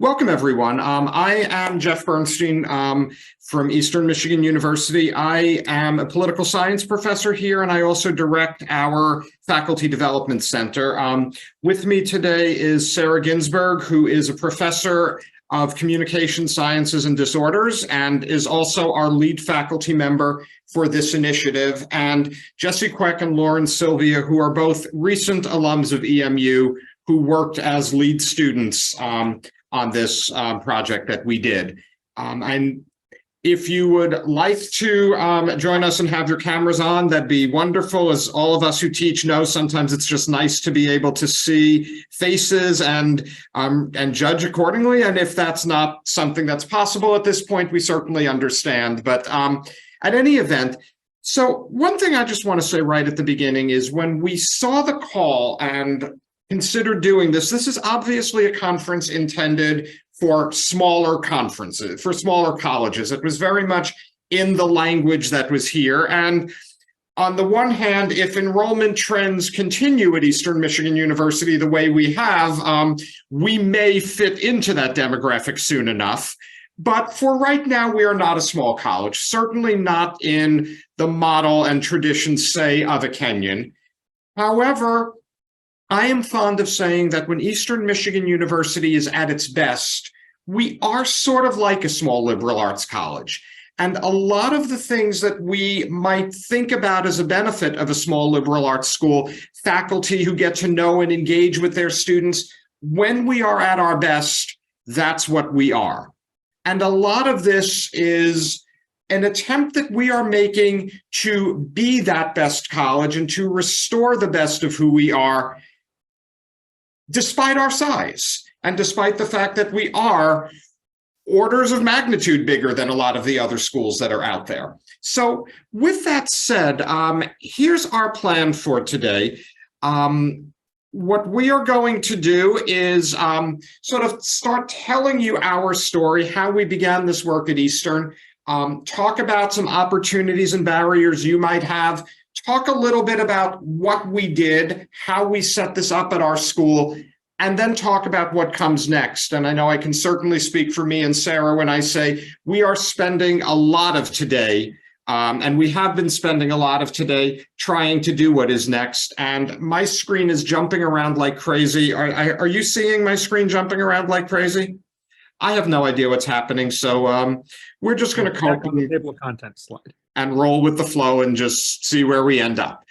Welcome, everyone. I am Jeff Bernstein from Eastern Michigan University. I am a political science professor here, and I also direct our Faculty Development Center. With me today is Sarah Ginsberg, who is a professor of communication sciences and disorders and is also our lead faculty member for this initiative, and Jessi Kwek and Lauren Silvia, who are both recent alums of EMU who worked as lead students on this project that we did. And if you would like to join us and have your cameras on, that'd be wonderful. As all of us who teach know, sometimes it's just nice to be able to see faces and judge accordingly. And if that's not something that's possible at this point, we certainly understand. But at any event, so one thing I just want to say right at the beginning is when we saw the call and consider doing this. This is obviously a conference intended for smaller conferences, for smaller colleges. It was very much in the language that was here. And on the one hand, if enrollment trends continue at Eastern Michigan University the way we have, we may fit into that demographic soon enough. But for right now, we are not a small college, certainly not in the model and traditions, say, of a Kenyon. However, I am fond of saying that when Eastern Michigan University is at its best, we are sort of like a small liberal arts college. And a lot of the things that we might think about as a benefit of a small liberal arts school, faculty who get to know and engage with their students, when we are at our best, that's what we are. And a lot of this is an attempt that we are making to be that best college and to restore the best of who we are, despite our size, and despite the fact that we are orders of magnitude bigger than a lot of the other schools that are out there. So with that said, here's our plan for today. What we are going to do is sort of start telling you our story, how we began this work at Eastern, talk about some opportunities and barriers you might have, talk a little bit about what we did, how we set this up at our school, and then talk about what comes next. And I know I can certainly speak for me and Sarah when I say we are spending a lot of today, and we have been spending a lot of today trying to do what is next. And my screen is jumping around like crazy. Are you seeing my screen jumping around like crazy? I have no idea what's happening. So we're just going to cope on the table of contents slide and roll with the flow and just see where we end up.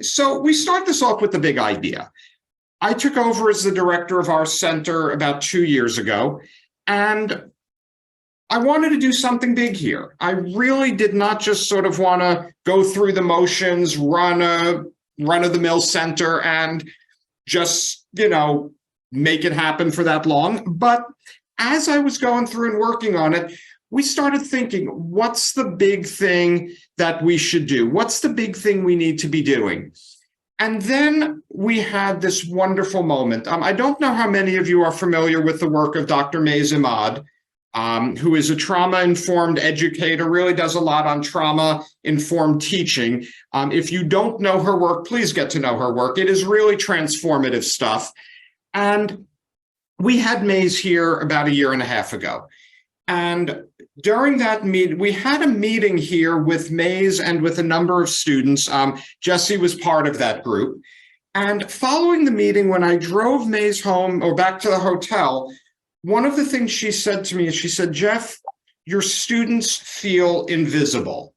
So we start this off with the big idea. I took over as the director of our center about 2 years ago, and I wanted to do something big here. I really did not just sort of want to go through the motions, run a run-of-the-mill center and just, make it happen for that long. But as I was going through and working on it, we started thinking, what's the big thing that we should do? What's the big thing we need to be doing? And then we had this wonderful moment. I don't know how many of you are familiar with the work of Dr. Mays Imad, who is a trauma-informed educator, really does a lot on trauma-informed teaching. If you don't know her work, please get to know her work. It is really transformative stuff. And we had Mays here about 1.5 years ago. And during that meeting, we had a meeting here with Mays and with a number of students. Jessi was part of that group. And following the meeting, when I drove Mays home or back to the hotel, one of the things she said to me is she said, Jeff, your students feel invisible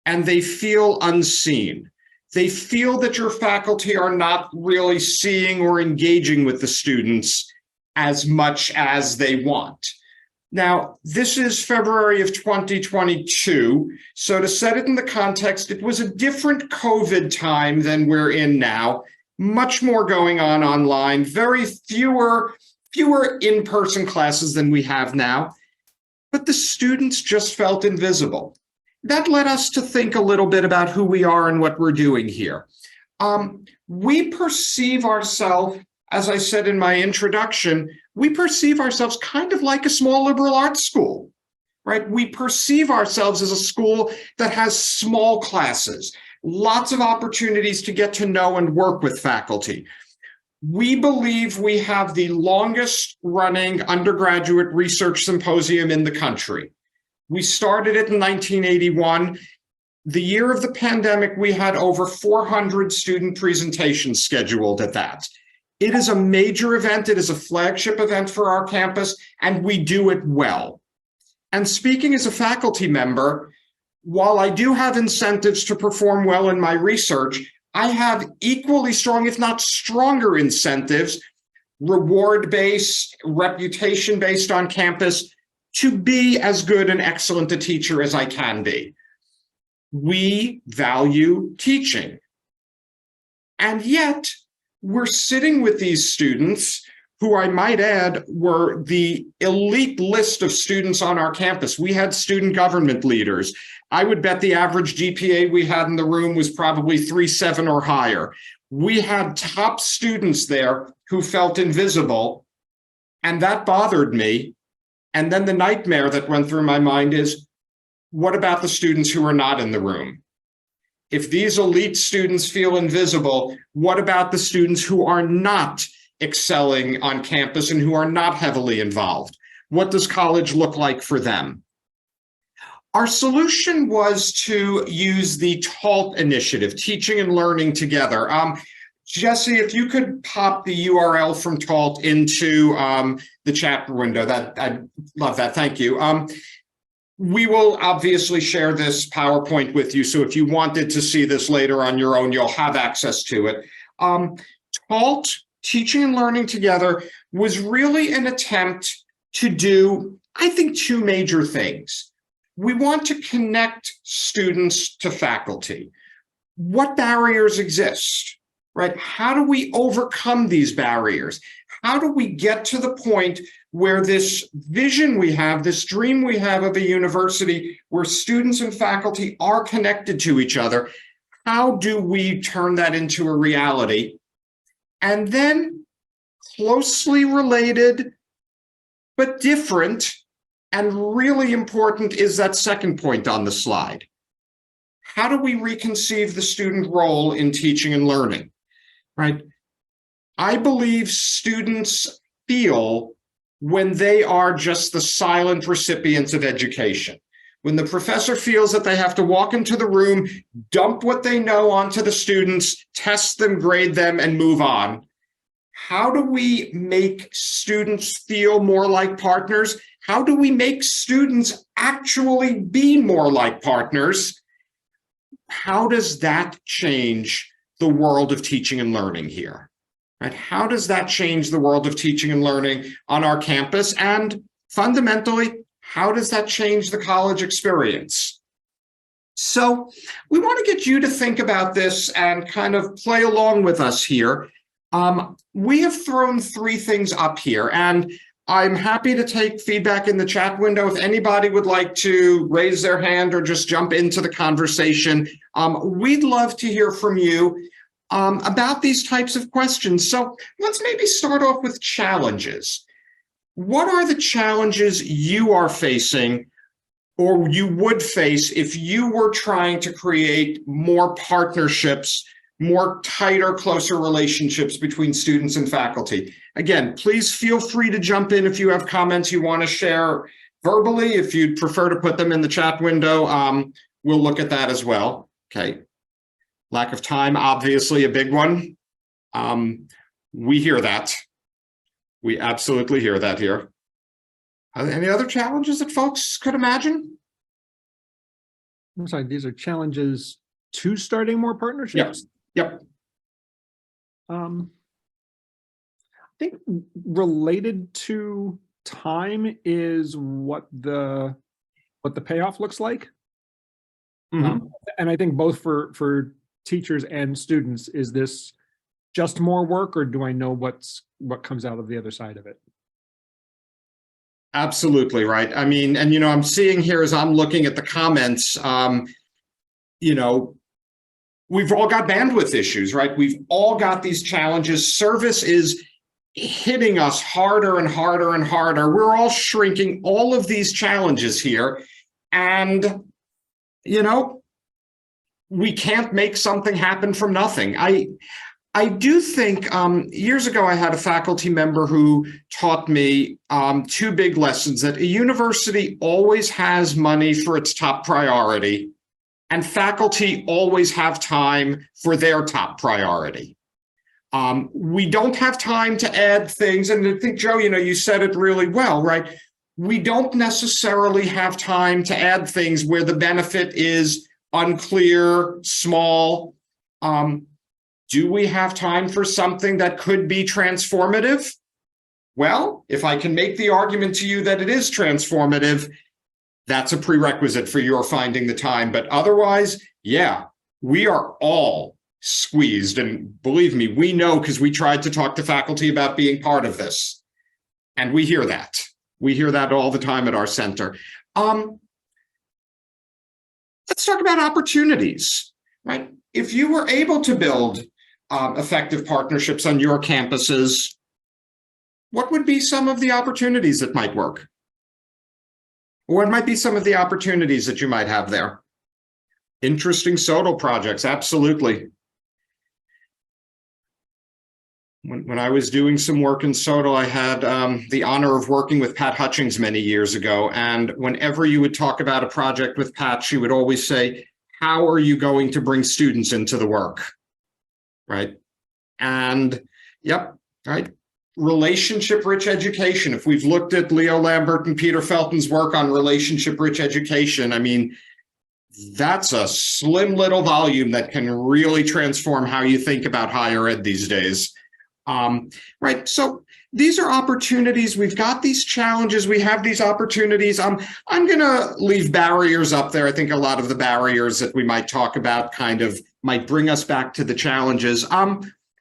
and they feel unseen. They feel that your faculty are not really seeing or engaging with the students as much as they want. Now, this is February of 2022. So to set it in the context, it was a different COVID time than we're in now. Much more going on online, very fewer in-person classes than we have now. But the students just felt invisible. That led us to think a little bit about who we are and what we're doing here. We perceive ourselves, as I said in my introduction, we perceive ourselves kind of like a small liberal arts school, right? We perceive ourselves as a school that has small classes, lots of opportunities to get to know and work with faculty. We believe we have the longest running undergraduate research symposium in the country. We started it in 1981. The year of the pandemic, we had over 400 student presentations scheduled at that. It is a major event. It is a flagship event for our campus, and we do it well. And speaking as a faculty member, while I do have incentives to perform well in my research, I have equally strong, if not stronger, incentives, reward-based, reputation-based on campus, to be as good and excellent a teacher as I can be. We value teaching. And yet, we're sitting with these students who, I might add, were the elite list of students on our campus. We had student government leaders. I would bet the average GPA we had in the room was probably 3.7 or higher. We had top students there who felt invisible, and that bothered me. And then the nightmare that went through my mind is, what about the students who are not in the room? If these elite students feel invisible, what about the students who are not excelling on campus and who are not heavily involved? What does college look like for them? Our solution was to use the TaLT initiative, Teaching and Learning Together. Jessi, if you could pop the URL from TaLT into the chat window, I'd love that. Thank you. We will obviously share this PowerPoint with you, so if you wanted to see this later on your own, you'll have access to it. TaLT, Teaching and Learning Together, was really an attempt to do, I think, two major things. We want to connect students to faculty. What barriers exist, right? How do we overcome these barriers? How do we get to the point where this vision we have, this dream we have of a university where students and faculty are connected to each other, how do we turn that into a reality? And then, closely related but different and really important, is that second point on the slide. How do we reconceive the student role in teaching and learning, right? I believe students feel when they are just the silent recipients of education. When the professor feels that they have to walk into the room, dump what they know onto the students, test them, grade them, and move on. How do we make students feel more like partners? How do we make students actually be more like partners? How does that change the world of teaching and learning here? Right? How does that change the world of teaching and learning on our campus? And fundamentally, how does that change the college experience? So we want to get you to think about this and kind of play along with us here. We have thrown three things up here, and I'm happy to take feedback in the chat window. If anybody would like to raise their hand or just jump into the conversation, we'd love to hear from you about these types of questions. So let's maybe start off with challenges. What are the challenges you are facing or you would face if you were trying to create more partnerships, more tighter, closer relationships between students and faculty? Again, please feel free to jump in if you have comments you want to share verbally. If you'd prefer to put them in the chat window, we'll look at that as well. Okay. Lack of time, obviously a big one. We hear that. We absolutely hear that here. Are there any other challenges that folks could imagine? I'm sorry, these are challenges to starting more partnerships? Yep. I think related to time is what the payoff looks like. And I think both for teachers and students, is this just more work, or do I know what comes out of the other side of it? Absolutely right. I mean, and I'm seeing here as I'm looking at the comments, we've all got bandwidth issues, right? We've all got these challenges. Service is hitting us harder and harder and harder. We're all shrinking all of these challenges here. And, we can't make something happen from nothing. I I do think years ago I had a faculty member who taught me two big lessons: that a university always has money for its top priority, and faculty always have time for their top priority. We don't have time to add things, and I think, Joe, you said it really well, right? We don't necessarily have time to add things where the benefit is unclear, small. Do we have time for something that could be transformative? Well, if I can make the argument to you that it is transformative, that's a prerequisite for your finding the time. But otherwise, yeah, we are all squeezed. And believe me, we know, because we tried to talk to faculty about being part of this. And we hear that. We hear that all the time at our center. Let's talk about opportunities, right? If you were able to build effective partnerships on your campuses, what would be some of the opportunities that might work? What might be some of the opportunities that you might have there? Interesting SOTL projects, absolutely. When I was doing some work in SOTL, I had the honor of working with Pat Hutchings many years ago. And whenever you would talk about a project with Pat, she would always say, how are you going to bring students into the work? Right. And yep, right. Relationship-rich education. If we've looked at Leo Lambert and Peter Felton's work on relationship-rich education, I mean, that's a slim little volume that can really transform how you think about higher ed these days. Right. So these are opportunities. We've got these challenges. We have these opportunities. I'm going to leave barriers up there. I think a lot of the barriers that we might talk about kind of might bring us back to the challenges.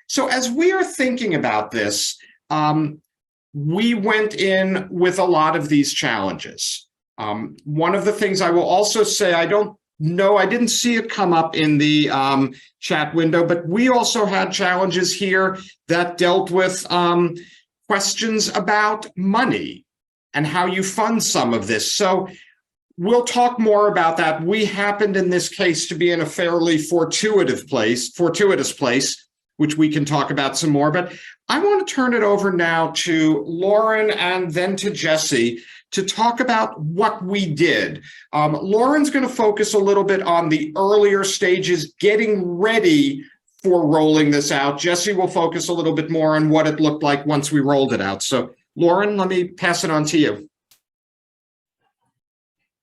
So as we are thinking about this, we went in with a lot of these challenges. One of the things I will also say, I didn't see it come up in the chat window, but we also had challenges here that dealt with questions about money and how you fund some of this. So we'll talk more about that. We happened in this case to be in a fairly fortuitous place, which we can talk about some more. But I want to turn it over now to Lauren and then to Jessi to talk about what we did. Lauren's going to focus a little bit on the earlier stages, getting ready for rolling this out. Jessi will focus a little bit more on what it looked like once we rolled it out. So Lauren, let me pass it on to you.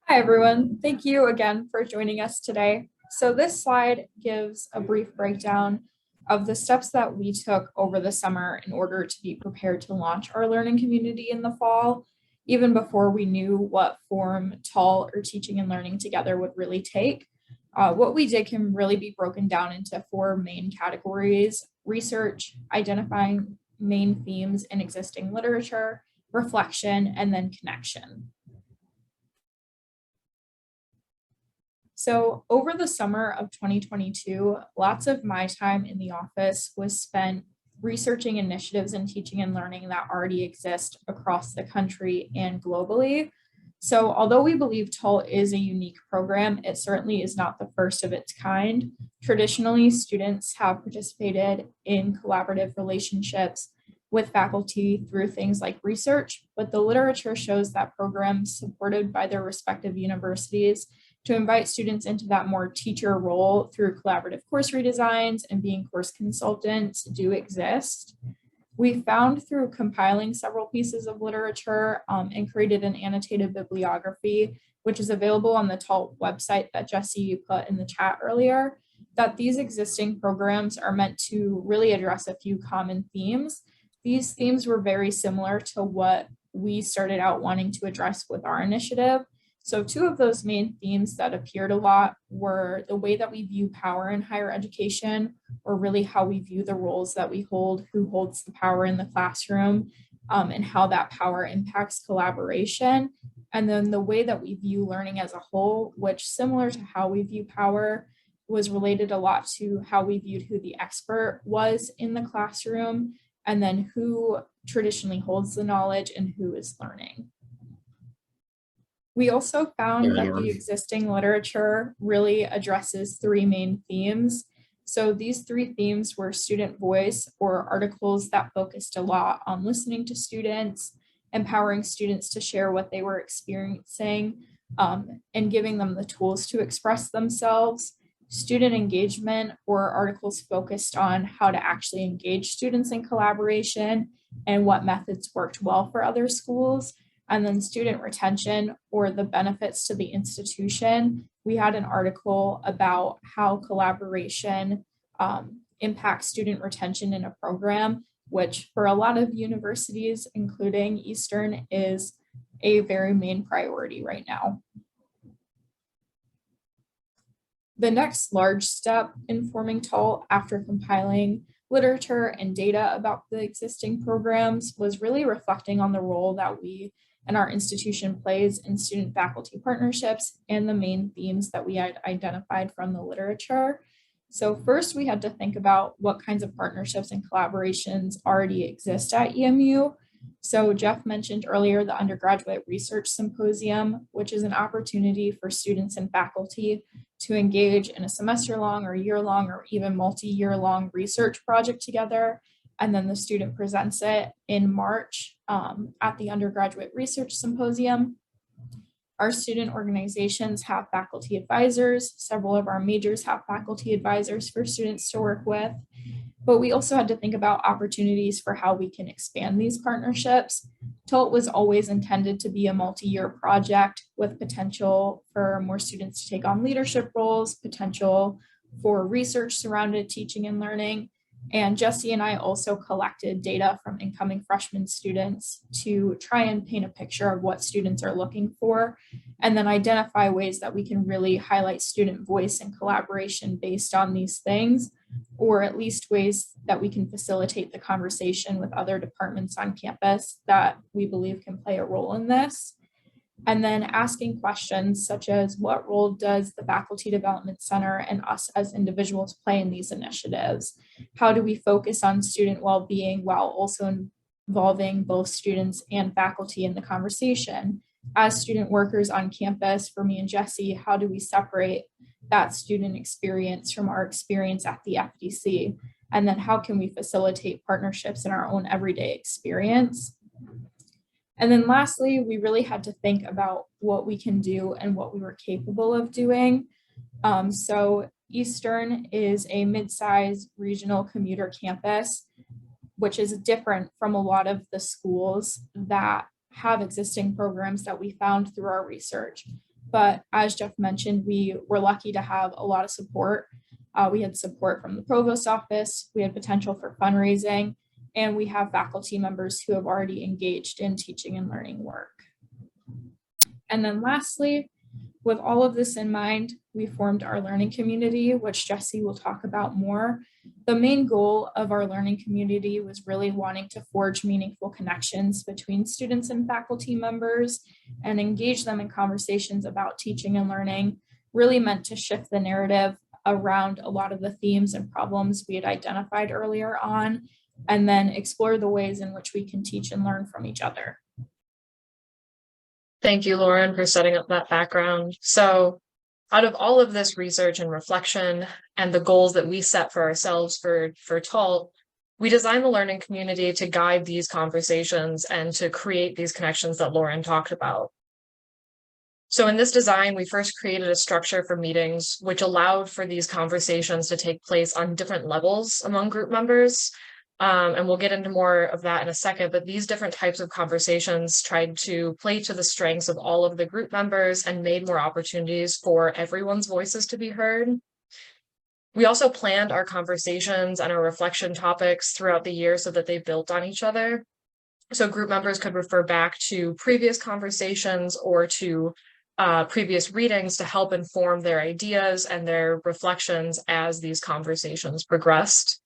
Hi, everyone. Thank you again for joining us today. So this slide gives a brief breakdown of the steps that we took over the summer in order to be prepared to launch our learning community in the fall, even before we knew what form TaLT, or teaching and learning together, would really take. What we did can really be broken down into four main categories: research, identifying main themes in existing literature, reflection, and then connection. So over the summer of 2022, lots of my time in the office was spent researching initiatives in teaching and learning that already exist across the country and globally. So although we believe TaLT is a unique program, it certainly is not the first of its kind. Traditionally, students have participated in collaborative relationships with faculty through things like research, but the literature shows that programs supported by their respective universities to invite students into that more teacher role through collaborative course redesigns and being course consultants do exist. We found through compiling several pieces of literature and created an annotated bibliography, which is available on the TaLT website that Jessi put in the chat earlier, that these existing programs are meant to really address a few common themes. These themes were very similar to what we started out wanting to address with our initiative. So two of those main themes that appeared a lot were the way that we view power in higher education, or really how we view the roles that we hold, who holds the power in the classroom, and how that power impacts collaboration. And then the way that we view learning as a whole, which, similar to how we view power, was related a lot to how we viewed who the expert was in the classroom, and then who traditionally holds the knowledge and who is learning. We also found that the existing literature really addresses three main themes. So these three themes were student voice, or articles that focused a lot on listening to students, empowering students to share what they were experiencing, and giving them the tools to express themselves. Student engagement, or articles focused on how to actually engage students in collaboration and what methods worked well for other schools. And then student retention, or the benefits to the institution. We had an article about how collaboration impacts student retention in a program, which for a lot of universities, including Eastern, is a very main priority right now. The next large step in forming TaLT, after compiling literature and data about the existing programs, was really reflecting on the role that we and our institution plays in student-faculty partnerships and the main themes that we had identified from the literature. So first, we had to think about what kinds of partnerships and collaborations already exist at EMU. So Jeff mentioned earlier the Undergraduate Research Symposium, which is an opportunity for students and faculty to engage in a semester-long or year-long or even multi-year-long research project together. And then the student presents it in March at the Undergraduate Research Symposium. Our student organizations have faculty advisors. Several of our majors have faculty advisors for students to work with. But we also had to think about opportunities for how we can expand these partnerships. TaLT was always intended to be a multi-year project with potential for more students to take on leadership roles, potential for research surrounded teaching and learning. And Jessi and I also collected data from incoming freshman students to try and paint a picture of what students are looking for, and then identify ways that we can really highlight student voice and collaboration based on these things, or at least ways that we can facilitate the conversation with other departments on campus that we believe can play a role in this. And then asking questions such as, what role does the Faculty Development Center and us as individuals play in these initiatives? How do we focus on student well-being while also involving both students and faculty in the conversation? As student workers on campus, for me and Jessi, how do we separate that student experience from our experience at the FDC? And then how can we facilitate partnerships in our own everyday experience? And then lastly, we really had to think about what we can do and what we were capable of doing. So Eastern is a mid-sized regional commuter campus, which is different from a lot of the schools that have existing programs that we found through our research. But as Jeff mentioned, we were lucky to have a lot of support. We had support from the provost office, we had potential for fundraising, and we have faculty members who have already engaged in teaching and learning work. And then lastly, with all of this in mind, we formed our learning community, which Jessi will talk about more. The main goal of our learning community was really wanting to forge meaningful connections between students and faculty members and engage them in conversations about teaching and learning, really meant to shift the narrative around a lot of the themes and problems we had identified earlier on, and then explore the ways in which we can teach and learn from each other. Thank you, Lauren, for setting up that background. So out of all of this research and reflection and the goals that we set for ourselves for TaLT, we designed the learning community to guide these conversations and to create these connections that Lauren talked about. So in this design, we first created a structure for meetings, which allowed for these conversations to take place on different levels among group members. And we'll get into more of that in a second, but these different types of conversations tried to play to the strengths of all of the group members and made more opportunities for everyone's voices to be heard. We also planned our conversations and our reflection topics throughout the year so that they built on each other. So group members could refer back to previous conversations or to previous readings to help inform their ideas and their reflections as these conversations progressed.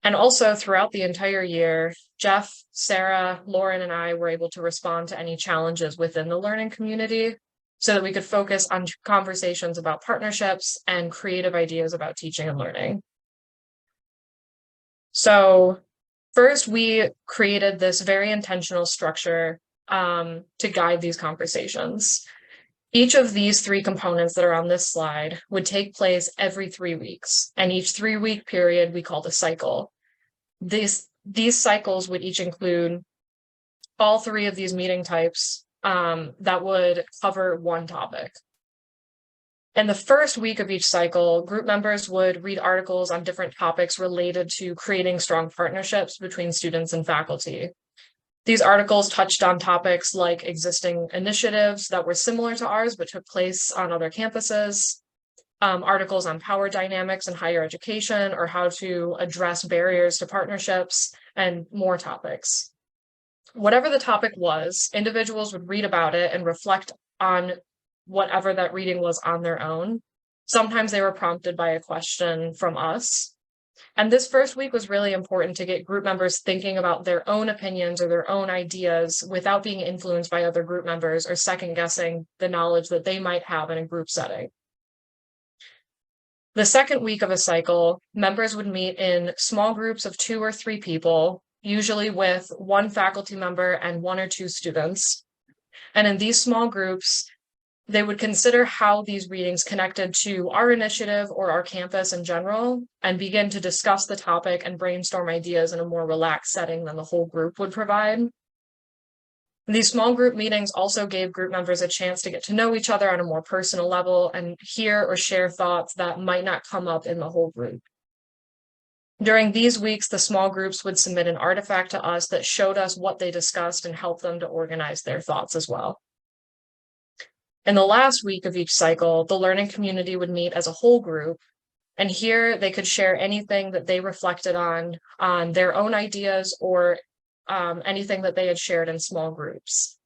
And also throughout the entire year, Jeff, Sarah, Lauren, and I were able to respond to any challenges within the learning community so that we could focus on conversations about partnerships and creative ideas about teaching and learning. So first, we created this very intentional structure to guide these conversations. Each of these three components that are on this slide would take place every 3 weeks, and each 3-week period we called a cycle. These cycles would each include all three of these meeting types that would cover one topic. In the first week of each cycle, group members would read articles on different topics related to creating strong partnerships between students and faculty. These articles touched on topics like existing initiatives that were similar to ours but took place on other campuses, articles on power dynamics in higher education or how to address barriers to partnerships, and more topics. Whatever the topic was, individuals would read about it and reflect on whatever that reading was on their own. Sometimes they were prompted by a question from us. And this first week was really important to get group members thinking about their own opinions or their own ideas without being influenced by other group members or second guessing the knowledge that they might have in a group setting. The second week of a cycle, members would meet in small groups of 2 or 3 people, usually with 1 faculty member and 1 or 2 students. And in these small groups, they would consider how these readings connected to our initiative or our campus in general, and begin to discuss the topic and brainstorm ideas in a more relaxed setting than the whole group would provide. These small group meetings also gave group members a chance to get to know each other on a more personal level and hear or share thoughts that might not come up in the whole group. During these weeks, the small groups would submit an artifact to us that showed us what they discussed and helped them to organize their thoughts as well. In the last week of each cycle, the learning community would meet as a whole group, and here they could share anything that they reflected on their own ideas or anything that they had shared in small groups.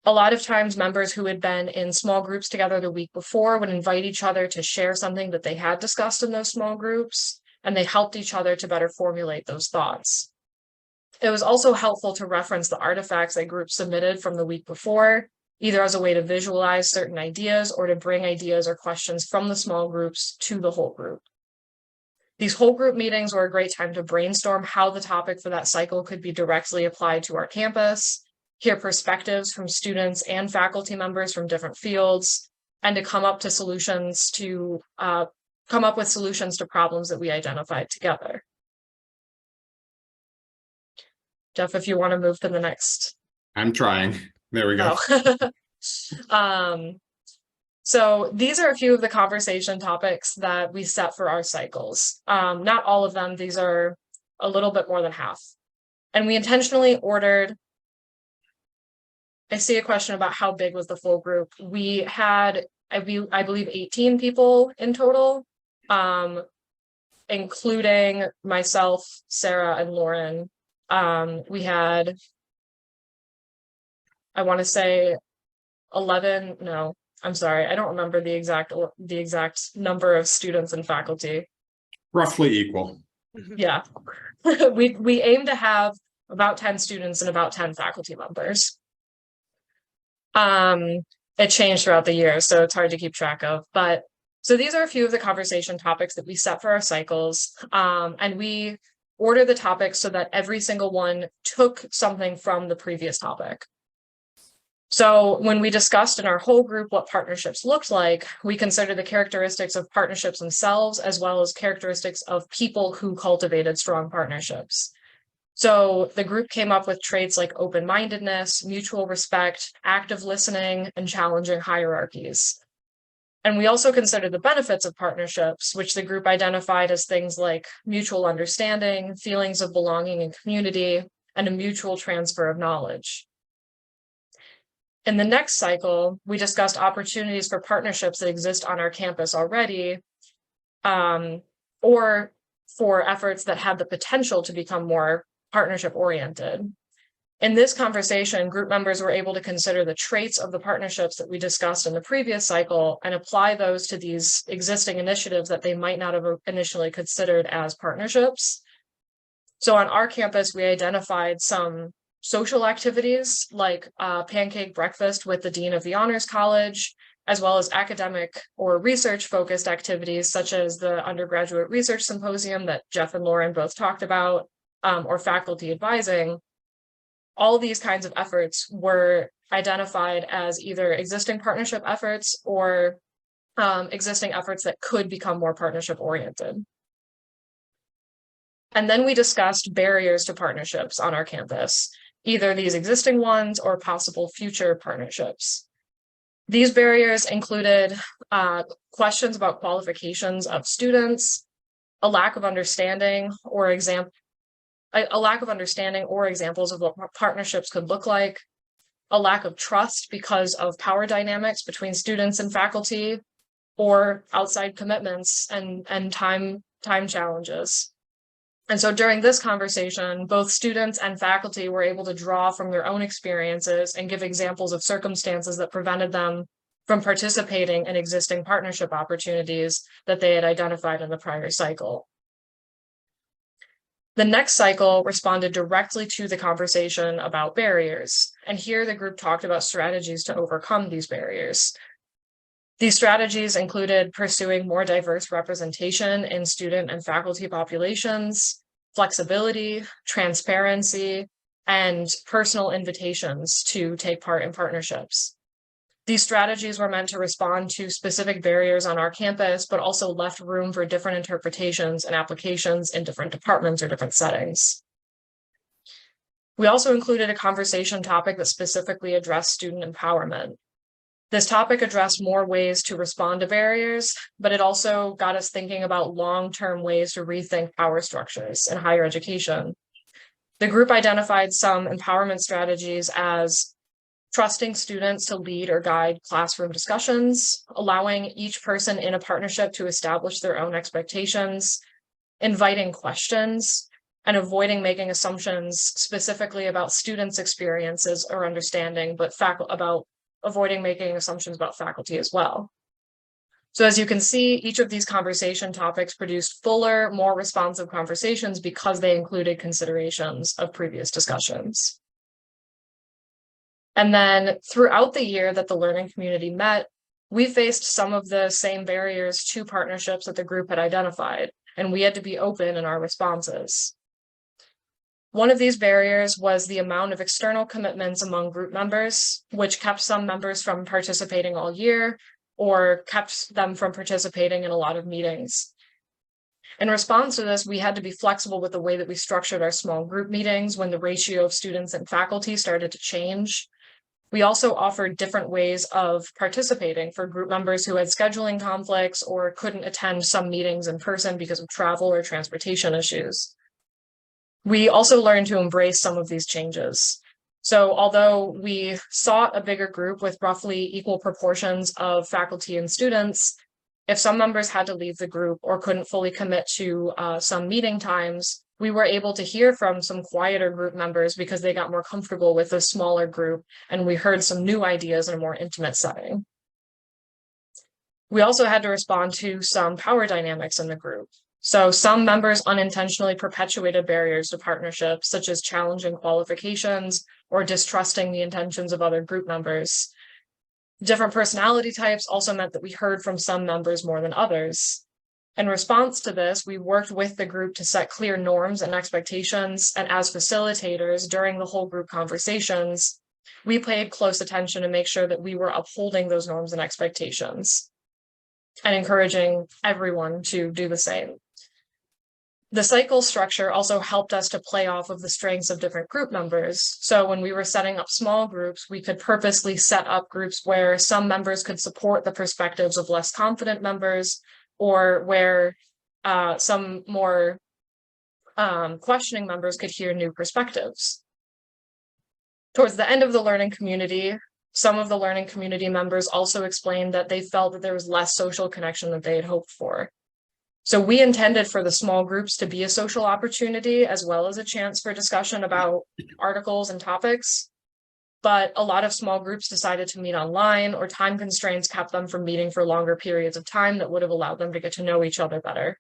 A lot of times, members who had been in small groups together the week before would invite each other to share something that they had discussed in those small groups, and they helped each other to better formulate those thoughts. It was also helpful to reference the artifacts that groups submitted from the week before, either as a way to visualize certain ideas or to bring ideas or questions from the small groups to the whole group. These whole group meetings were a great time to brainstorm how the topic for that cycle could be directly applied to our campus, hear perspectives from students and faculty members from different fields, and to come up with solutions to problems that we identified together. Jeff, if you want to move to the next. I'm trying. There we go. Oh. So these are a few of the conversation topics that we set for our cycles. Not all of them, these are a little bit more than half. And we intentionally ordered, I see a question about how big was the full group. We had, I believe 18 people in total, including myself, Sarah, and Lauren. We had, I want to say 11, no, I'm sorry, I don't remember the exact number of students and faculty. Roughly equal. Yeah, we aim to have about 10 students and about 10 faculty members. It changed throughout the year, so it's hard to keep track of, but so these are a few of the conversation topics that we set for our cycles, and we order the topics so that every single one took something from the previous topic. So when we discussed in our whole group what partnerships looked like, we considered the characteristics of partnerships themselves, as well as characteristics of people who cultivated strong partnerships. So the group came up with traits like open-mindedness, mutual respect, active listening, and challenging hierarchies. And we also considered the benefits of partnerships, which the group identified as things like mutual understanding, feelings of belonging and community, and a mutual transfer of knowledge. In the next cycle, we discussed opportunities for partnerships that exist on our campus already, or for efforts that have the potential to become more partnership-oriented. In this conversation, group members were able to consider the traits of the partnerships that we discussed in the previous cycle and apply those to these existing initiatives that they might not have initially considered as partnerships. So on our campus, we identified some social activities like pancake breakfast with the Dean of the Honors College, as well as academic or research-focused activities such as the undergraduate research symposium that Jeff and Lauren both talked about, or faculty advising. All these kinds of efforts were identified as either existing partnership efforts or existing efforts that could become more partnership oriented. And then we discussed barriers to partnerships on our campus, either these existing ones or possible future partnerships. These barriers included questions about qualifications of students, a lack of understanding or examples of what partnerships could look like, a lack of trust because of power dynamics between students and faculty, or outside commitments and time challenges. And so during this conversation, both students and faculty were able to draw from their own experiences and give examples of circumstances that prevented them from participating in existing partnership opportunities that they had identified in the prior cycle. The next cycle responded directly to the conversation about barriers. And here the group talked about strategies to overcome these barriers. These strategies included pursuing more diverse representation in student and faculty populations, flexibility, transparency, and personal invitations to take part in partnerships. These strategies were meant to respond to specific barriers on our campus, but also left room for different interpretations and applications in different departments or different settings. We also included a conversation topic that specifically addressed student empowerment. This topic addressed more ways to respond to barriers, but it also got us thinking about long-term ways to rethink power structures in higher education. The group identified some empowerment strategies as trusting students to lead or guide classroom discussions, allowing each person in a partnership to establish their own expectations, inviting questions, and avoiding making assumptions specifically about students' experiences or understanding, but avoiding making assumptions about faculty as well. So as you can see, each of these conversation topics produced fuller, more responsive conversations because they included considerations of previous discussions. And then throughout the year that the learning community met, we faced some of the same barriers to partnerships that the group had identified, and we had to be open in our responses. One of these barriers was the amount of external commitments among group members, which kept some members from participating all year or kept them from participating in a lot of meetings. In response to this, we had to be flexible with the way that we structured our small group meetings when the ratio of students and faculty started to change. We also offered different ways of participating for group members who had scheduling conflicts or couldn't attend some meetings in person because of travel or transportation issues. We also learned to embrace some of these changes. So although we sought a bigger group with roughly equal proportions of faculty and students, if some members had to leave the group or couldn't fully commit to some meeting times, we were able to hear from some quieter group members because they got more comfortable with a smaller group, and we heard some new ideas in a more intimate setting. We also had to respond to some power dynamics in the group. So some members unintentionally perpetuated barriers to partnerships, such as challenging qualifications or distrusting the intentions of other group members. Different personality types also meant that we heard from some members more than others. In response to this, we worked with the group to set clear norms and expectations, and as facilitators during the whole group conversations, we paid close attention to make sure that we were upholding those norms and expectations and encouraging everyone to do the same. The cycle structure also helped us to play off of the strengths of different group members. So when we were setting up small groups, we could purposely set up groups where some members could support the perspectives of less confident members, or where some more questioning members could hear new perspectives. Towards the end of the learning community, some of the learning community members also explained that they felt that there was less social connection than they had hoped for. So we intended for the small groups to be a social opportunity as well as a chance for discussion about articles and topics. But a lot of small groups decided to meet online, or time constraints kept them from meeting for longer periods of time that would have allowed them to get to know each other better.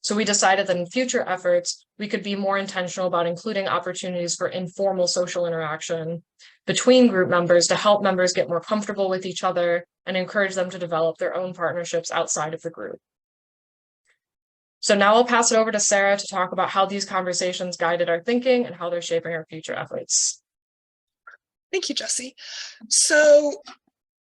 So we decided that in future efforts, we could be more intentional about including opportunities for informal social interaction between group members to help members get more comfortable with each other and encourage them to develop their own partnerships outside of the group. So now I'll pass it over to Sarah to talk about how these conversations guided our thinking and how they're shaping our future efforts. Thank you, Jessi. So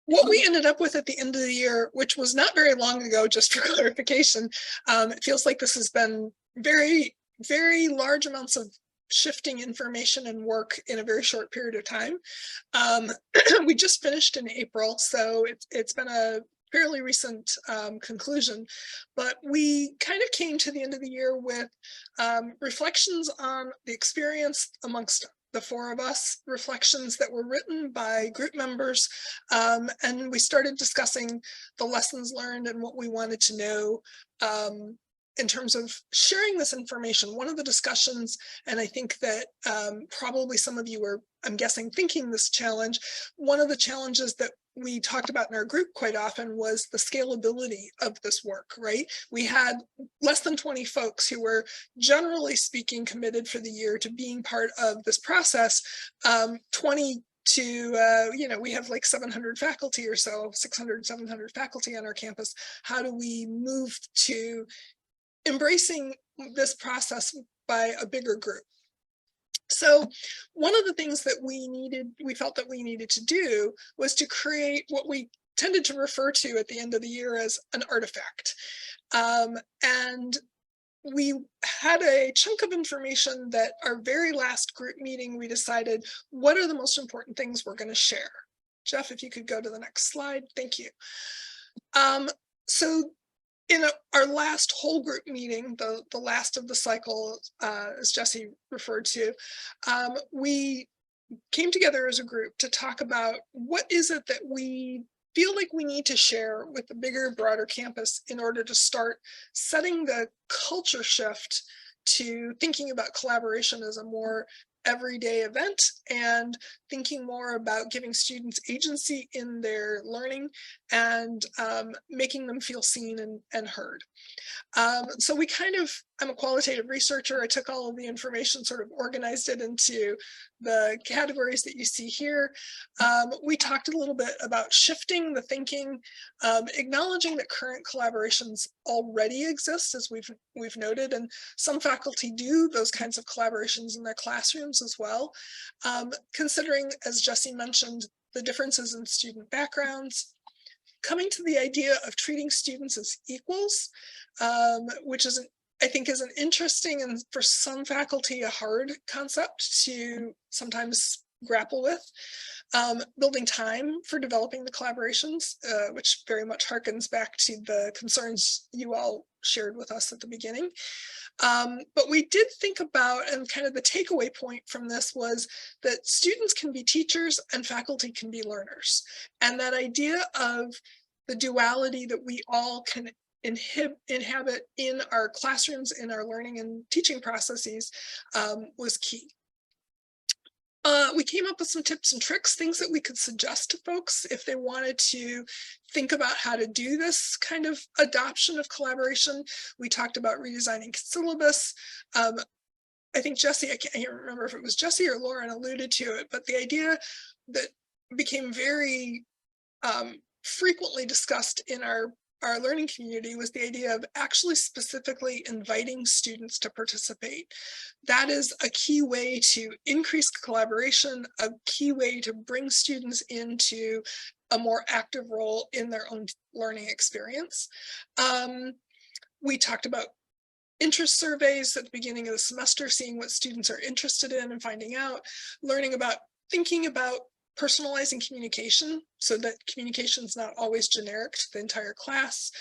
what we ended up with at the end of the year, which was not very long ago, just for clarification, it feels like this has been very, very large amounts of shifting information and work in a very short period of time. We just finished in April, so it's been a fairly recent conclusion, but we kind of came to the end of the year with reflections on the experience amongst the four of us, reflections that were written by group members, and we started discussing the lessons learned and what we wanted to know in terms of sharing this information. One of the discussions, and I think that probably some of you were, I'm guessing, thinking this challenge, one of the challenges that we talked about in our group quite often was the scalability of this work, right? We had less than 20 folks who were, generally speaking, committed for the year to being part of this process. 20 to, we have like 700 faculty or so, 600, 700 faculty on our campus. How do we move to embracing this process by a bigger group? So one of the things that we felt that we needed to do was to create what we tended to refer to at the end of the year as an artifact. And we had a chunk of information that our very last group meeting, we decided, what are the most important things we're going to share? Jeff, if you could go to the next slide. Thank you. So in our last whole group meeting, the last of the cycle, as Jessi referred to, we came together as a group to talk about what is it that we feel like we need to share with the bigger, broader campus in order to start setting the culture shift to thinking about collaboration as a more everyday event and thinking more about giving students agency in their learning and making them feel seen and heard. So we I'm a qualitative researcher. I took all of the information, sort of organized it into the categories that you see here. We talked a little bit about shifting the thinking, acknowledging that current collaborations already exist, as we've noted, and some faculty do those kinds of collaborations in their classrooms as well. Considering, as Jessi mentioned, the differences in student backgrounds, coming to the idea of treating students as equals, which is, I think, is an interesting and for some faculty a hard concept to sometimes grapple with. Building time for developing the collaborations, which very much harkens back to the concerns you all shared with us at the beginning. But we did think about, and kind of the takeaway point from this was that students can be teachers and faculty can be learners. And that idea of the duality that we all can inhabit in our classrooms, in our learning and teaching processes was key. We came up with some tips and tricks, things that we could suggest to folks if they wanted to think about how to do this kind of adoption of collaboration. We talked about redesigning syllabus. I think Jessi, I can't remember if it was Jessi or Lauren alluded to it, but the idea that became very frequently discussed in our learning community was the idea of actually specifically inviting students to participate. That is a key way to increase collaboration, a key way to bring students into a more active role in their own learning experience. We talked about interest surveys at the beginning of the semester, seeing what students are interested in and finding out, thinking about personalizing communication so that communication is not always generic to the entire class,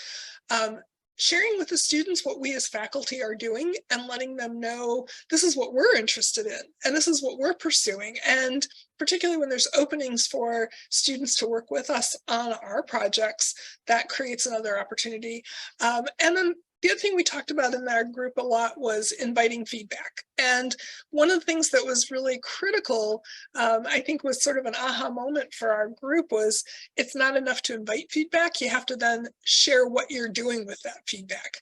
sharing with the students what we as faculty are doing and letting them know this is what we're interested in and this is what we're pursuing. And particularly when there's openings for students to work with us on our projects, that creates another opportunity. And then the other thing we talked about in our group a lot was inviting feedback. And one of the things that was really critical, I think was sort of an aha moment for our group was it's not enough to invite feedback. You have to then share what you're doing with that feedback.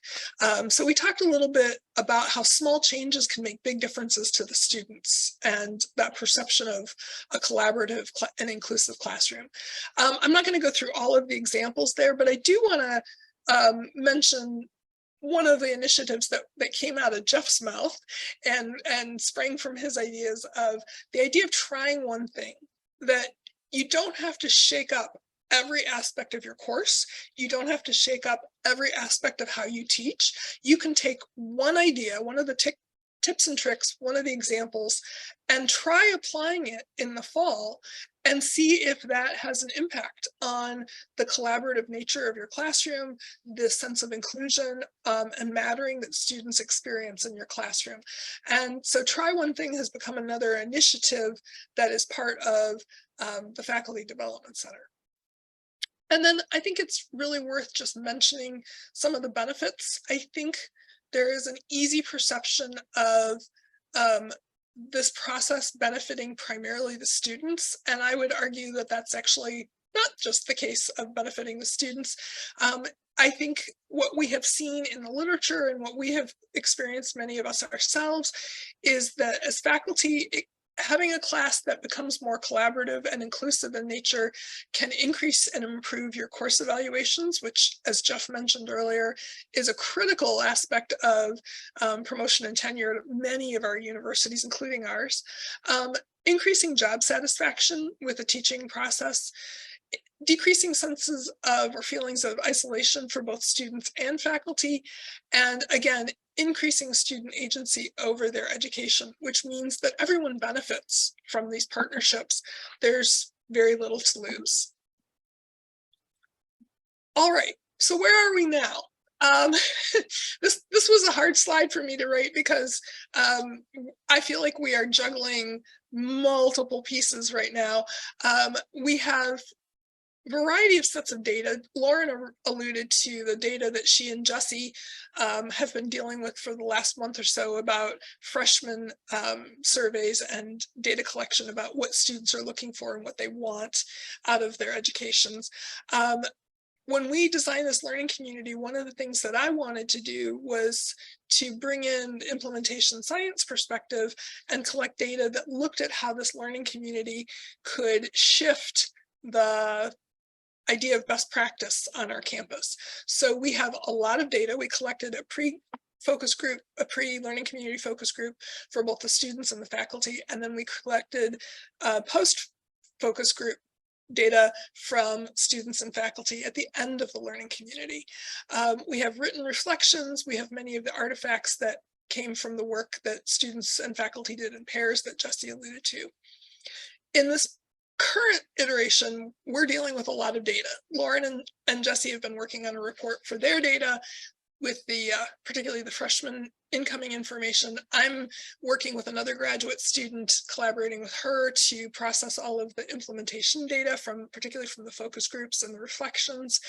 So we talked a little bit about how small changes can make big differences to the students and that perception of a collaborative and inclusive classroom. I'm not going to go through all of the examples there, but I do want to mention one of the initiatives that came out of Jeff's mouth and sprang from his ideas of the idea of trying one thing. that you don't have to shake up every aspect of your course. You don't have to shake up every aspect of how you teach. You can take one idea, one of the tips and tricks, one of the examples, and try applying it in the fall and see if that has an impact on the collaborative nature of your classroom, the sense of inclusion and mattering that students experience in your classroom. And so Try One Thing has become another initiative that is part of the Faculty Development Center. And then I think it's really worth just mentioning some of the benefits. I think there is an easy perception of this process benefiting primarily the students. And I would argue that that's actually not just the case of benefiting the students. I think what we have seen in the literature and what we have experienced, many of us ourselves, is that as faculty, having a class that becomes more collaborative and inclusive in nature can increase and improve your course evaluations, which, as Jeff mentioned earlier, is a critical aspect of promotion and tenure at many of our universities, including ours. Increasing job satisfaction with the teaching process, decreasing senses of or feelings of isolation for both students and faculty, and again, increasing student agency over their education, which means that everyone benefits from these partnerships. There's very little to lose. All right, so where are we now? This was a hard slide for me to write because I feel like we are juggling multiple pieces right now. We have variety of sets of data. Lauren alluded to the data that she and Jessi have been dealing with for the last month or so about freshman surveys and data collection about what students are looking for and what they want out of their educations. When we designed this learning community, one of the things that I wanted to do was to bring in the implementation science perspective and collect data that looked at how this learning community could shift the idea of best practice on our campus. So we have a lot of data. We collected a pre-focus group, a pre-learning community focus group for both the students and the faculty. And then we collected post-focus group data from students and faculty at the end of the learning community. We have written reflections. We have many of the artifacts that came from the work that students and faculty did in pairs that Jessi alluded to. In this current iteration, we're dealing with a lot of data. Lauren and Jessi have been working on a report for their data with the particularly the freshman incoming information. I'm working with another graduate student, collaborating with her to process all of the implementation data particularly from the focus groups and the reflections.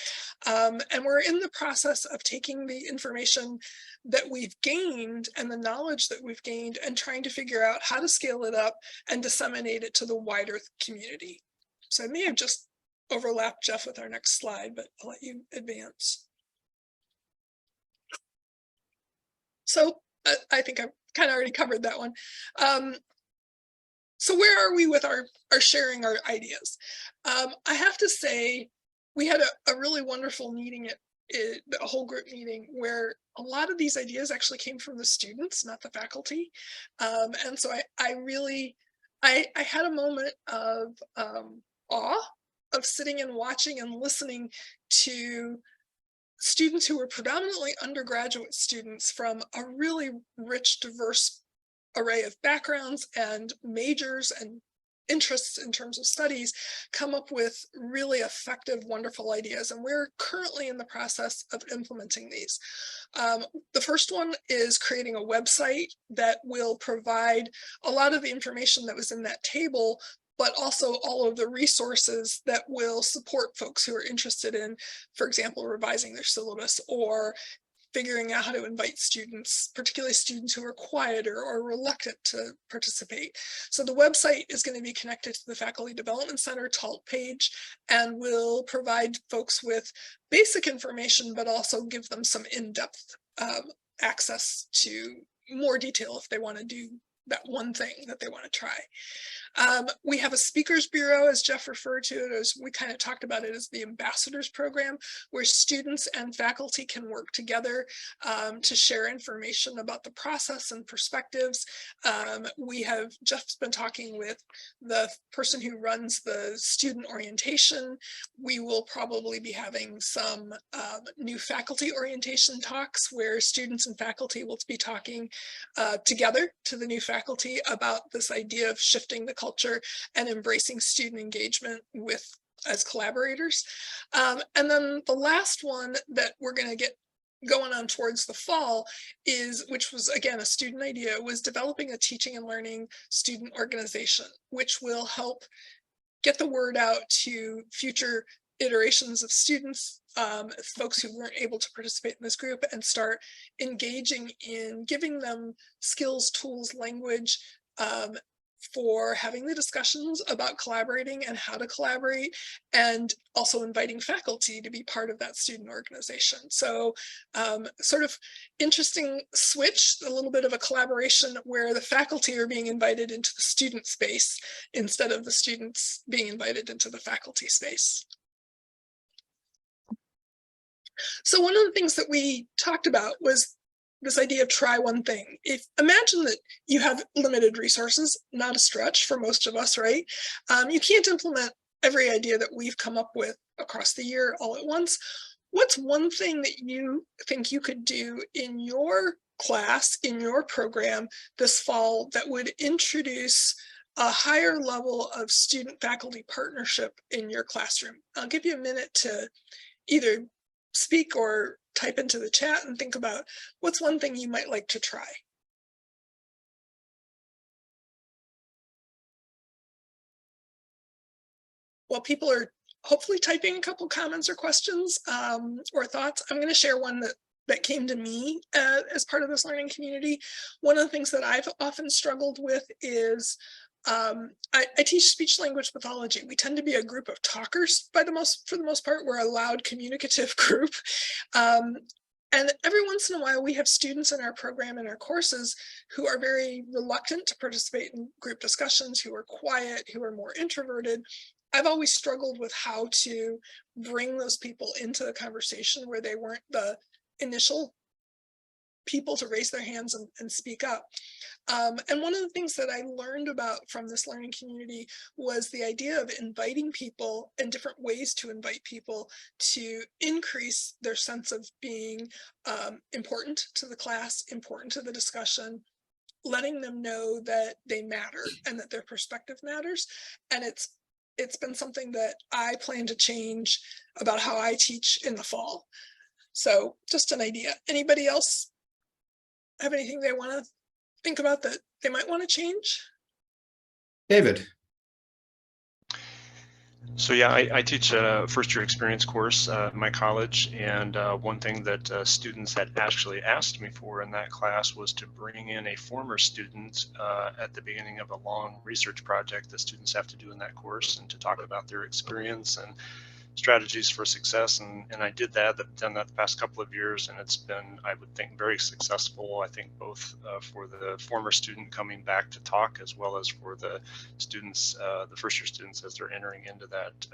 And we're in the process of taking the information that we've gained and the knowledge that we've gained and trying to figure out how to scale it up and disseminate it to the wider community. So I may have just overlapped Jeff with our next slide, but I'll let you advance. So I think I've kind of already covered that one. So where are we with our sharing our ideas? I have to say, we had a really wonderful meeting a whole group meeting where a lot of these ideas actually came from the students, not the faculty. And so I had a moment of awe of sitting and watching and listening to students who were predominantly undergraduate students from a really rich, diverse array of backgrounds and majors and interests in terms of studies come up with really effective, wonderful ideas. And we're currently in the process of implementing these. The first one is creating a website that will provide a lot of the information that was in that table, but also all of the resources that will support folks who are interested in, for example, revising their syllabus or figuring out how to invite students, particularly students who are quieter or reluctant to participate. So the website is going to be connected to the Faculty Development Center TaLT page and will provide folks with basic information, but also give them some in-depth access to more detail if they want to do that one thing that they want to try. We have a speakers bureau, as Jeff referred to it, as we kind of talked about it as the ambassadors program, where students and faculty can work together to share information about the process and perspectives. Jeff's been talking with the person who runs the student orientation. We will probably be having some new faculty orientation talks where students and faculty will be talking together to the new faculty about this idea of shifting the culture and embracing student engagement as collaborators. And then the last one that we're going to get going on towards the fall which was again a student idea, was developing a teaching and learning student organization, which will help get the word out to future iterations of students, folks who weren't able to participate in this group, and start engaging in giving them skills, tools, language for having the discussions about collaborating and how to collaborate, and also inviting faculty to be part of that student organization. So sort of interesting switch, a little bit of a collaboration where the faculty are being invited into the student space instead of the students being invited into the faculty space. So one of the things that we talked about was this idea of try one thing. Imagine that you have limited resources, not a stretch for most of us, right? You can't implement every idea that we've come up with across the year all at once. What's one thing that you think you could do in your class, in your program this fall that would introduce a higher level of student-faculty partnership in your classroom? I'll give you a minute to either speak or type into the chat and think about what's one thing you might like to try. While people are hopefully typing a couple comments or questions or thoughts, I'm going to share one that came to me as part of this learning community. One of the things that I've often struggled with is I teach speech language pathology. We tend to be a group of talkers for the most part. We're a loud communicative group. And every once in a while, we have students in our program and our courses who are very reluctant to participate in group discussions, who are quiet, who are more introverted. I've always struggled with how to bring those people into the conversation where they weren't the initial people to raise their hands and speak up. And one of the things that I learned about from this learning community was the idea of inviting people and different ways to invite people to increase their sense of being important to the class, important to the discussion, letting them know that they matter and that their perspective matters. And it's been something that I plan to change about how I teach in the fall. So just an idea. Anybody else have anything they want to think about that they might want to change? David. So yeah, I teach a first-year experience course at my college, and one thing that students had actually asked me for in that class was to bring in a former student at the beginning of a long research project that students have to do in that course, and to talk about their experience and strategies for success. And I did that. I've done that the past couple of years, and it's been, I would think, very successful. I think both for the former student coming back to talk, as well as for the students, the first year students, as they're entering into that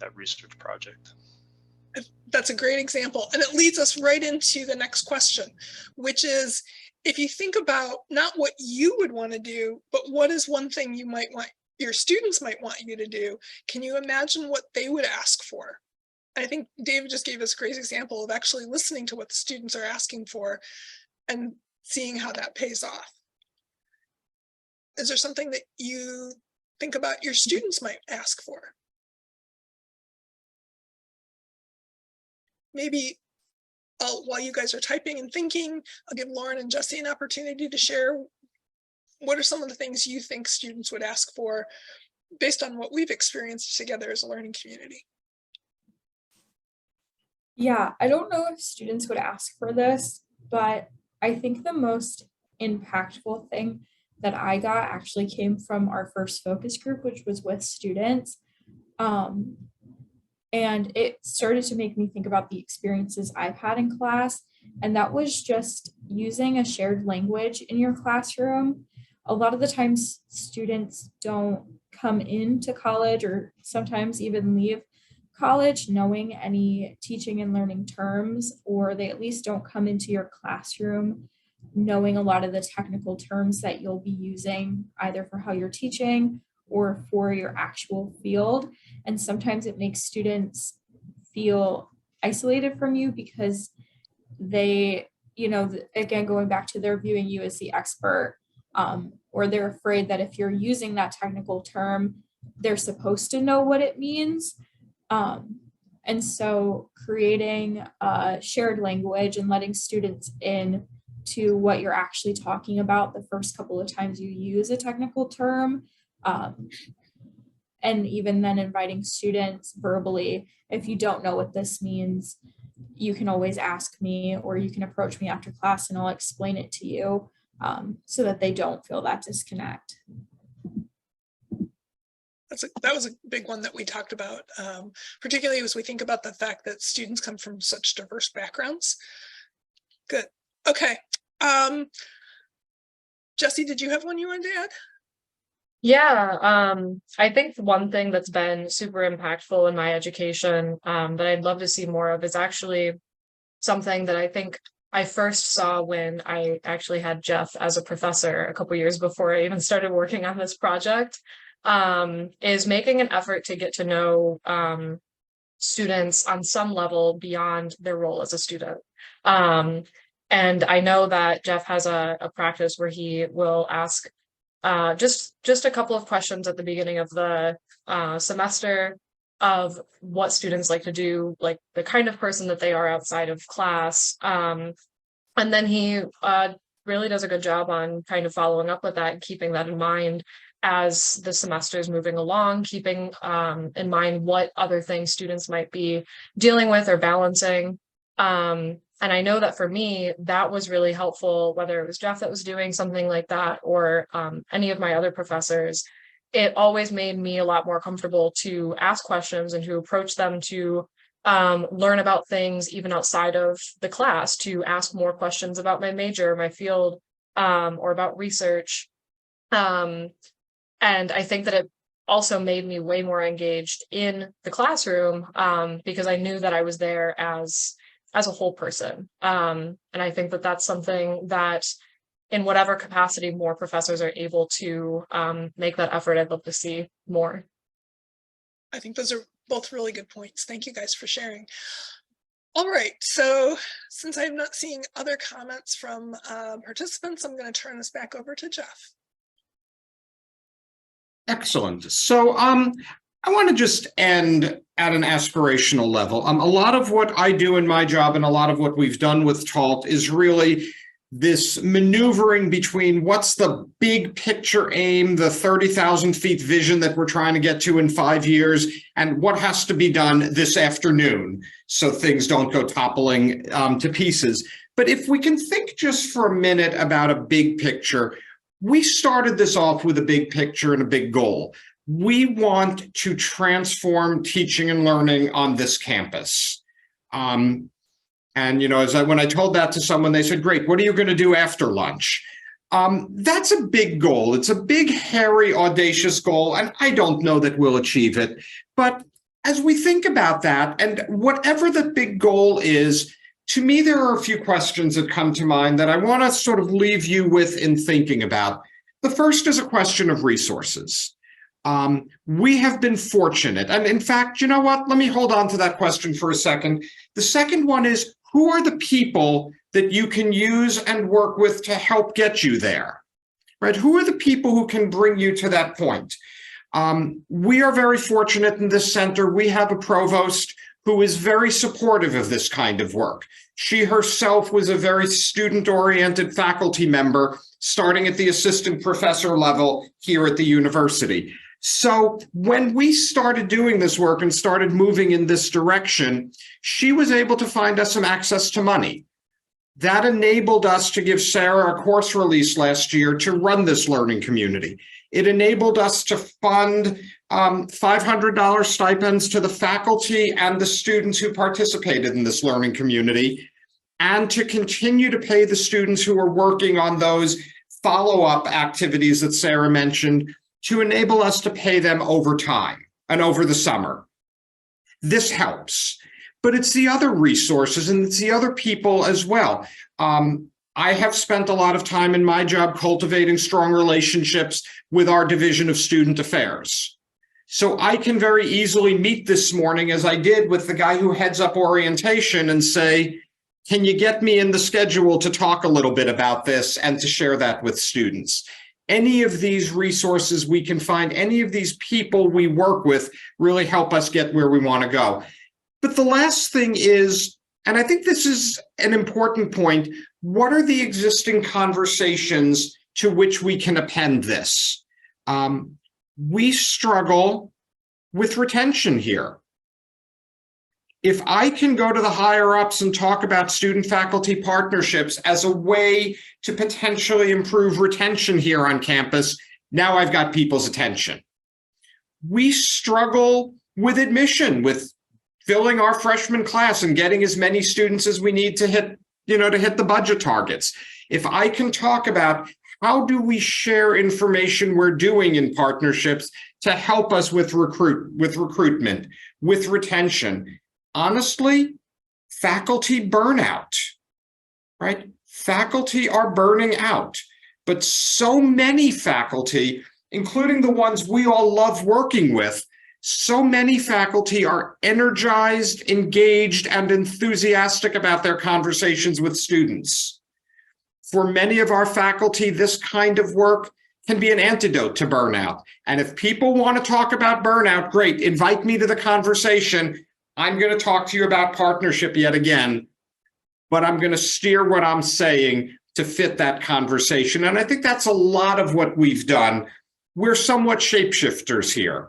that research project. That's a great example. And it leads us right into the next question, which is, if you think about not what you would want to do, but what is one thing you might want your students might want you to do, can you imagine what they would ask for? I think David just gave us a great example of actually listening to what the students are asking for and seeing how that pays off. Is there something that you think about your students might ask for? Maybe while you guys are typing and thinking, I'll give Lauren and Jessi an opportunity to share. What are some of the things you think students would ask for based on what we've experienced together as a learning community? Yeah, I don't know if students would ask for this, but I think the most impactful thing that I got actually came from our first focus group, which was with students. And it started to make me think about the experiences I've had in class. And that was just using a shared language in your classroom a lot of the times students don't come into college or sometimes even leave college knowing any teaching and learning terms, or they at least don't come into your classroom knowing a lot of the technical terms that you'll be using either for how you're teaching or for your actual field. And sometimes it makes students feel isolated from you because they, again, going back to they're viewing you as the expert, or they're afraid that if you're using that technical term, they're supposed to know what it means. And so creating a shared language and letting students in to what you're actually talking about the first couple of times you use a technical term, and even then inviting students verbally, if you don't know what this means, you can always ask me, or you can approach me after class and I'll explain it to you, so that they don't feel that disconnect. That was a big one that we talked about, particularly as we think about the fact that students come from such diverse backgrounds. Good. Okay. Jessi, did you have one you wanted to add? Yeah, I think one thing that's been super impactful in my education, that I'd love to see more of is actually something that I think I first saw when I actually had Jeff as a professor a couple years before I even started working on this project, is making an effort to get to know students on some level beyond their role as a student. And I know that Jeff has a practice where he will ask just a couple of questions at the beginning of the semester of what students like to do, like the kind of person that they are outside of class. And then he really does a good job on kind of following up with that and keeping that in mind as the semester is moving along, keeping in mind what other things students might be dealing with or balancing. And I know that for me, that was really helpful, whether it was Jeff that was doing something like that or any of my other professors. It always made me a lot more comfortable to ask questions and to approach them to learn about things even outside of the class, to ask more questions about my major, my field, or about research. And I think that it also made me way more engaged in the classroom because I knew that I was there as a whole person. And I think that that's something that in whatever capacity more professors are able to make that effort, I'd love to see more. I think those are both really good points. Thank you guys for sharing. All right, so since I'm not seeing other comments from participants, I'm going to turn this back over to Jeff. Excellent. So I want to just end at an aspirational level. A lot of what I do in my job and a lot of what we've done with TaLT is really this maneuvering between what's the big picture aim, the 30,000 feet vision that we're trying to get to in 5 years, and what has to be done this afternoon so things don't go toppling to pieces. But if we can think just for a minute about a big picture, we started this off with a big picture and a big goal. We want to transform teaching and learning on this campus. And, when I told that to someone, they said, great, what are you going to do after lunch? That's a big goal. It's a big, hairy, audacious goal, and I don't know that we'll achieve it. But as we think about that, and whatever the big goal is, to me, there are a few questions that come to mind that I want to sort of leave you with in thinking about. The first is a question of resources. We have been fortunate. And in fact, you know what? Let me hold on to that question for a second. The second one is, who are the people that you can use and work with to help get you there? Right? Who are the people who can bring you to that point? We are very fortunate in this center. We have a provost who is very supportive of this kind of work. She herself was a very student-oriented faculty member, starting at the assistant professor level here at the university. So when we started doing this work and started moving in this direction, she was able to find us some access to money. That enabled us to give Sarah a course release last year to run this learning community. It enabled us to fund $500 stipends to the faculty and the students who participated in this learning community, and to continue to pay the students who are working on those follow-up activities that Sarah mentioned to enable us to pay them over time and over the summer. This helps, but it's the other resources and it's the other people as well. I have spent a lot of time in my job cultivating strong relationships with our Division of Student Affairs. So I can very easily meet this morning, as I did with the guy who heads up orientation, and say, can you get me in the schedule to talk a little bit about this and to share that with students? Any of these resources we can find, any of these people we work with really help us get where we want to go. But the last thing is, and I think this is an important point, what are the existing conversations to which we can append this? We struggle with retention here. If I can go to the higher ups and talk about student-faculty partnerships as a way to potentially improve retention here on campus, now I've got people's attention. We struggle with admission, with filling our freshman class and getting as many students as we need to hit, to hit the budget targets. If I can talk about how do we share information we're doing in partnerships to help us with recruitment, with retention. Honestly, faculty burnout, right? Faculty are burning out, but so many faculty, including the ones we all love working with, so many faculty are energized, engaged, and enthusiastic about their conversations with students. For many of our faculty, this kind of work can be an antidote to burnout. And if people want to talk about burnout, great, invite me to the conversation. I'm going to talk to you about partnership yet again, but I'm going to steer what I'm saying to fit that conversation. And I think that's a lot of what we've done. We're somewhat shapeshifters here,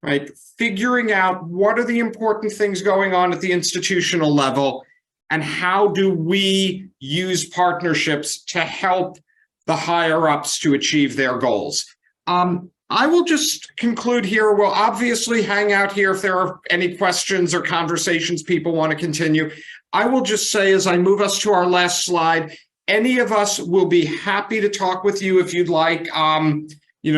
right? Figuring out what are the important things going on at the institutional level and how do we use partnerships to help the higher ups to achieve their goals. I will just conclude here. We'll obviously hang out here if there are any questions or conversations people want to continue. I will just say, as I move us to our last slide, any of us will be happy to talk with you if you'd like.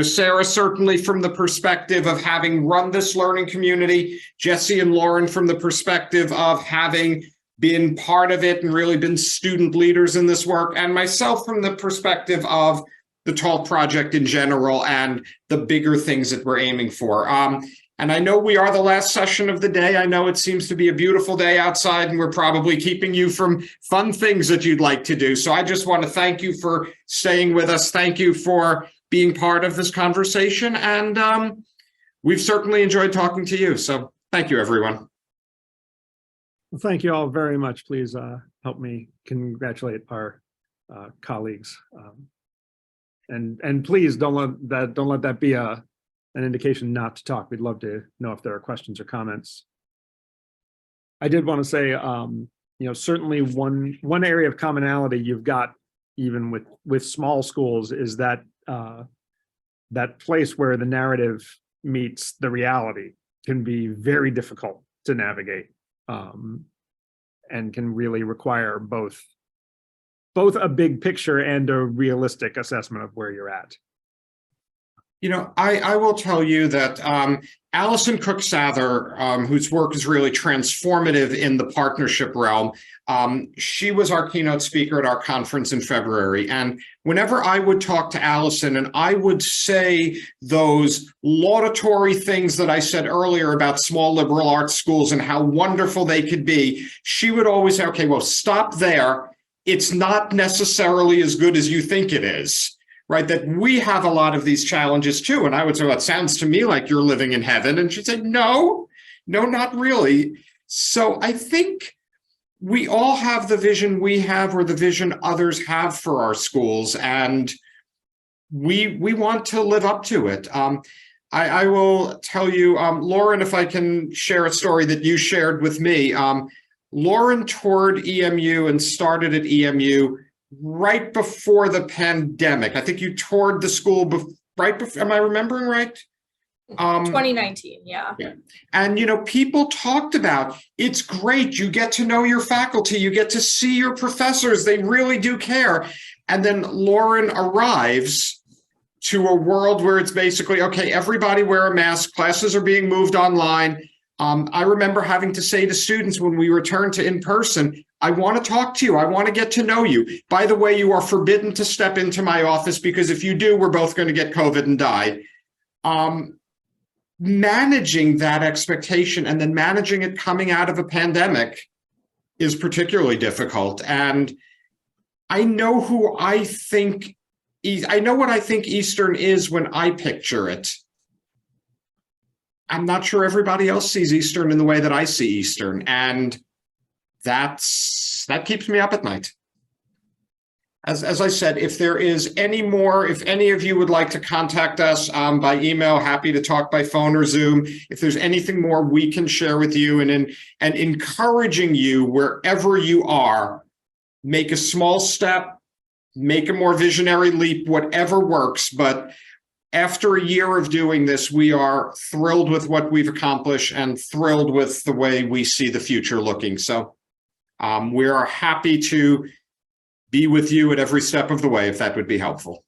Sarah, certainly from the perspective of having run this learning community, Jessi and Lauren from the perspective of having been part of it and really been student leaders in this work, and myself from the perspective of the TaLT project in general and the bigger things that we're aiming for. And I know we are the last session of the day. I know it seems to be a beautiful day outside and we're probably keeping you from fun things that you'd like to do. So I just want to thank you for staying with us. Thank you for being part of this conversation. And we've certainly enjoyed talking to you. So thank you, everyone. Well, thank you all very much. Please help me congratulate our colleagues. And please don't let that be an indication not to talk. We'd love to know if there are questions or comments. I did want to say, certainly one area of commonality you've got even with small schools is that that place where the narrative meets the reality can be very difficult to navigate, and can really require both a big picture and a realistic assessment of where you're at. I will tell you that Allison Cook-Sather, whose work is really transformative in the partnership realm, she was our keynote speaker at our conference in February. And whenever I would talk to Allison and I would say those laudatory things that I said earlier about small liberal arts schools and how wonderful they could be, she would always say, okay, well, stop there. It's not necessarily as good as you think it is. Right, that we have a lot of these challenges too. And I would say, well, it sounds to me like you're living in heaven. And she'd say, no, not really. So I think we all have the vision we have or the vision others have for our schools. And we want to live up to it. I will tell you, Lauren, if I can share a story that you shared with me. Lauren toured EMU and started at EMU right before the pandemic. I think you toured the school right before, am I remembering right? 2019, yeah. And, people talked about, it's great. You get to know your faculty. You get to see your professors. They really do care. And then Lauren arrives to a world where it's basically, okay, everybody wear a mask, classes are being moved online. I remember having to say to students when we returned to in-person, I want to talk to you. I want to get to know you. By the way, you are forbidden to step into my office because if you do, we're both going to get COVID and die. Managing that expectation and then managing it coming out of a pandemic is particularly difficult. And I know who I think, I know what I think Eastern is when I picture it. I'm not sure everybody else sees Eastern in the way that I see Eastern. And that keeps me up at night. As I said, if there is any more, if any of you would like to contact us by email, happy to talk by phone or Zoom. If there's anything more we can share with you and encouraging you wherever you are, make a small step, make a more visionary leap, whatever works. But after a year of doing this, we are thrilled with what we've accomplished and thrilled with the way we see the future looking. So we are happy to be with you at every step of the way, if that would be helpful.